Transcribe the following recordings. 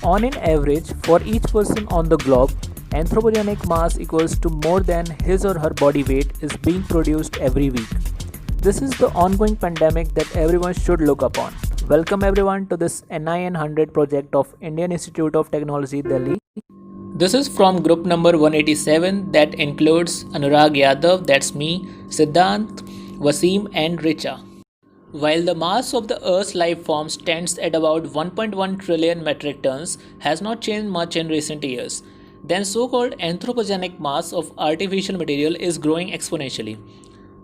On an average, for each person on the globe, anthropogenic mass equals to more than his or her body weight is being produced every week. This is the ongoing pandemic that everyone should look upon. Welcome everyone to this NIN 100 project of Indian Institute of Technology, Delhi. This is from group number 187 that includes Anurag Yadav, that's me, Siddhant, Wasim and Richa. While the mass of the Earth's life forms stands at about 1.1 trillion metric tons, has not changed much in recent years, then so-called anthropogenic mass of artificial material is growing exponentially.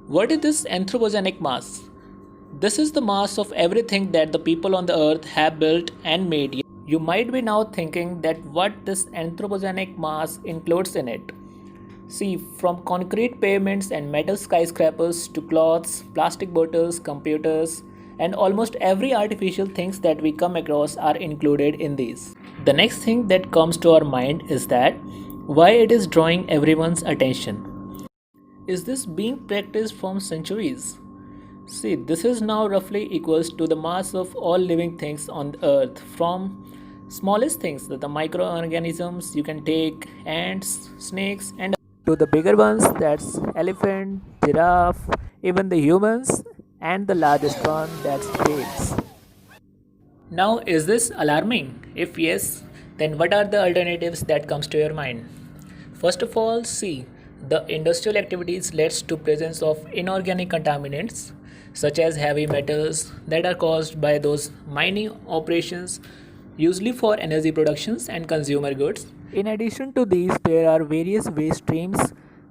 What is this anthropogenic mass? This is the mass of everything that the people on the earth have built and made. You might be now thinking that what this anthropogenic mass includes in it. See, from concrete pavements and metal skyscrapers to clothes, plastic bottles, computers, and almost every artificial things that we come across are included in these. The next thing that comes to our mind is that why it is drawing everyone's attention. Is this being practiced from centuries? See, this is now roughly equals to the mass of all living things on the earth, from smallest things, the microorganisms you can take, ants, snakes, and to the bigger ones, that's elephant, giraffe, even the humans, and the largest one, that's whales. Now, is this alarming? If yes, then what are the alternatives that comes to your mind? First of all, see, the industrial activities leads to presence of inorganic contaminants such as heavy metals that are caused by those mining operations usually for energy productions and consumer goods. In addition to these, there are various waste streams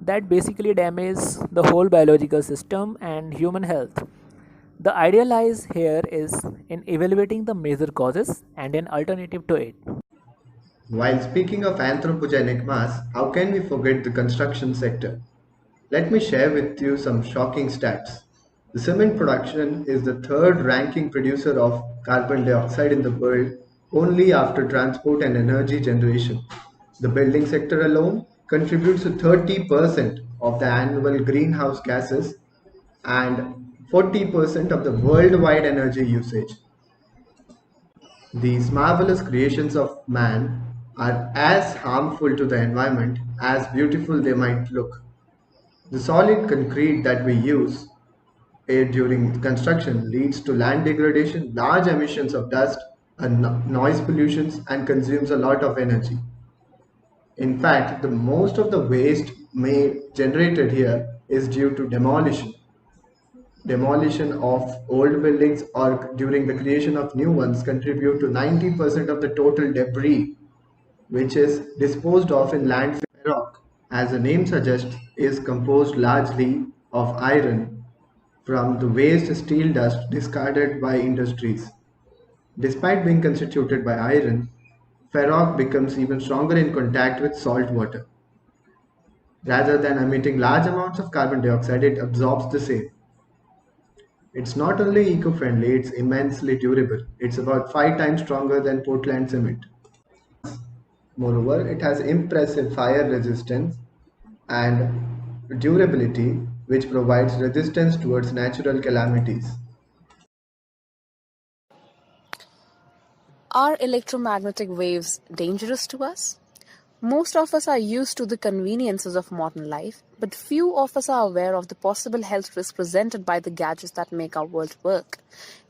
that basically damage the whole biological system and human health. The idea lies here is in evaluating the major causes and an alternative to it. While speaking of anthropogenic mass, how can we forget the construction sector? Let me share with you some shocking stats. The cement production is the third ranking producer of carbon dioxide in the world, only after transport and energy generation. The building sector alone contributes to 30% of the annual greenhouse gases and 40% of the worldwide energy usage. These marvelous creations of man are as harmful to the environment as beautiful they might look. The solid concrete that we use during construction leads to land degradation, large emissions of dust, and noise pollutions, and consumes a lot of energy. In fact, the most of the waste made generated here is due to demolition of old buildings or during the creation of new ones contribute to 90% of the total debris which is disposed of in landfill. Rock, as the name suggests, is composed largely of iron from the waste steel dust discarded by industries. Despite being constituted by iron, ferroc becomes even stronger in contact with salt water. Rather than emitting large amounts of carbon dioxide, it absorbs the same. It's not only eco-friendly, it's immensely durable. It's about 5 times stronger than Portland cement. Moreover, it has impressive fire resistance and durability, which provides resistance towards natural calamities. Are electromagnetic waves dangerous to us? Most of us are used to the conveniences of modern life, but few of us are aware of the possible health risks presented by the gadgets that make our world work.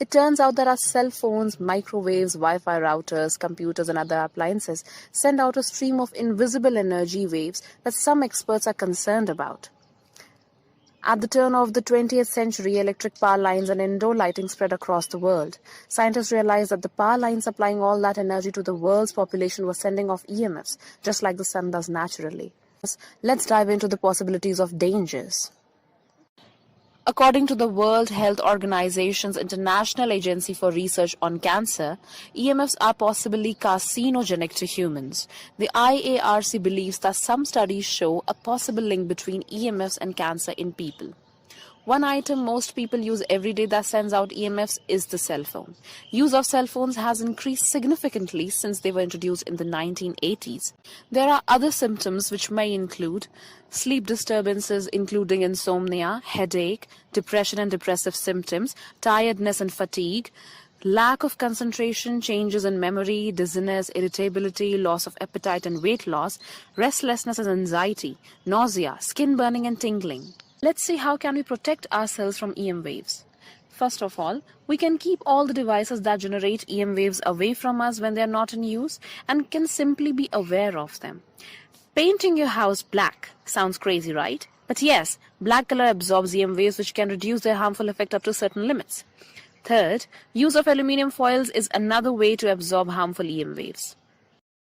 It turns out that our cell phones, microwaves, Wi-Fi routers, computers, and other appliances send out a stream of invisible energy waves that some experts are concerned about. At the turn of the 20th century, electric power lines and indoor lighting spread across the world. Scientists realized that the power lines supplying all that energy to the world's population were sending off EMFs, just like the sun does naturally. Let's dive into the possibilities of dangers. According to the World Health Organization's International Agency for Research on Cancer, EMFs are possibly carcinogenic to humans. The IARC believes that some studies show a possible link between EMFs and cancer in people. One item most people use every day that sends out EMFs is the cell phone. Use of cell phones has increased significantly since they were introduced in the 1980s. There are other symptoms which may include sleep disturbances including insomnia, headache, depression and depressive symptoms, tiredness and fatigue, Lack of concentration, changes in memory, dizziness, irritability, loss of appetite and weight loss, restlessness and anxiety, nausea, skin burning and tingling. Let's see how can we protect ourselves from EM waves. First of all, we can keep all the devices that generate EM waves away from us when they are not in use and can simply be aware of them. Painting your house black sounds crazy, right? But yes, black color absorbs EM waves which can reduce their harmful effect up to certain limits. Third, use of aluminium foils is another way to absorb harmful EM waves.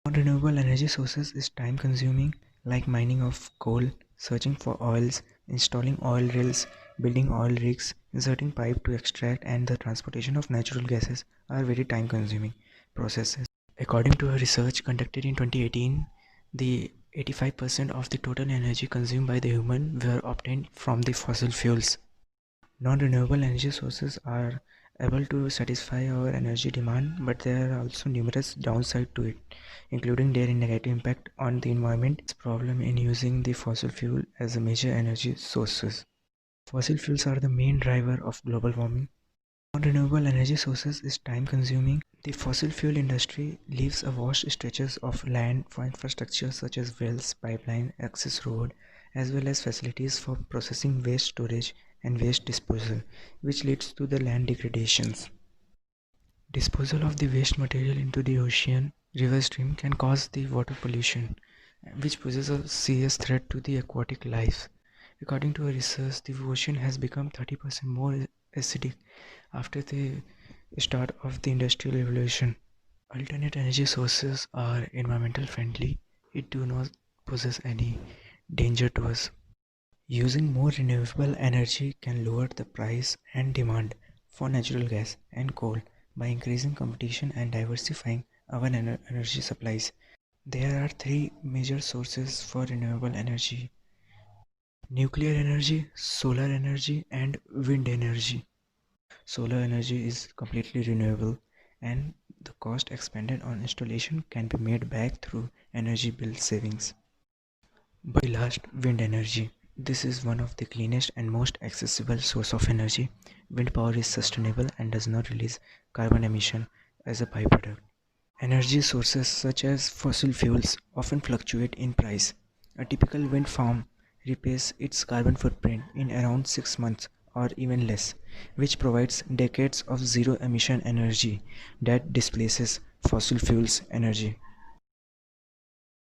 Non-renewable energy sources is time-consuming, like mining of coal, searching for oils, installing oil drills, building oil rigs, inserting pipe to extract, and the transportation of natural gases are very time-consuming processes. According to a research conducted in 2018, the 85% of the total energy consumed by the human were obtained from the fossil fuels. Non-renewable energy sources are able to satisfy our energy demand, but there are also numerous downsides to it, including their negative impact on the environment. This problem in using the fossil fuel as a major energy sources. Fossil fuels are the main driver of global warming. Non-renewable energy sources is time-consuming. The fossil fuel industry leaves a vast stretches of land for infrastructure such as wells, pipeline, access road, as well as facilities for processing waste storage and waste disposal, which leads to the land degradations. Disposal of the waste material into the ocean, river stream can cause the water pollution, which poses a serious threat to the aquatic life. According to a research, the ocean has become 30% more acidic after the start of the industrial revolution. Alternate energy sources are environmental friendly. It do not poses any danger to us. Using more renewable energy can lower the price and demand for natural gas and coal by increasing competition and diversifying our energy supplies. There are three major sources for renewable energy: nuclear energy, solar energy, and wind energy. Solar energy is completely renewable, and the cost expended on installation can be made back through energy bill savings. But last, wind energy. This is one of the cleanest and most accessible source of energy. Wind power is sustainable and does not release carbon emission as a byproduct. Energy sources such as fossil fuels often fluctuate in price. A typical wind farm repays its carbon footprint in around 6 months or even less, which provides decades of zero emission energy that displaces fossil fuels energy.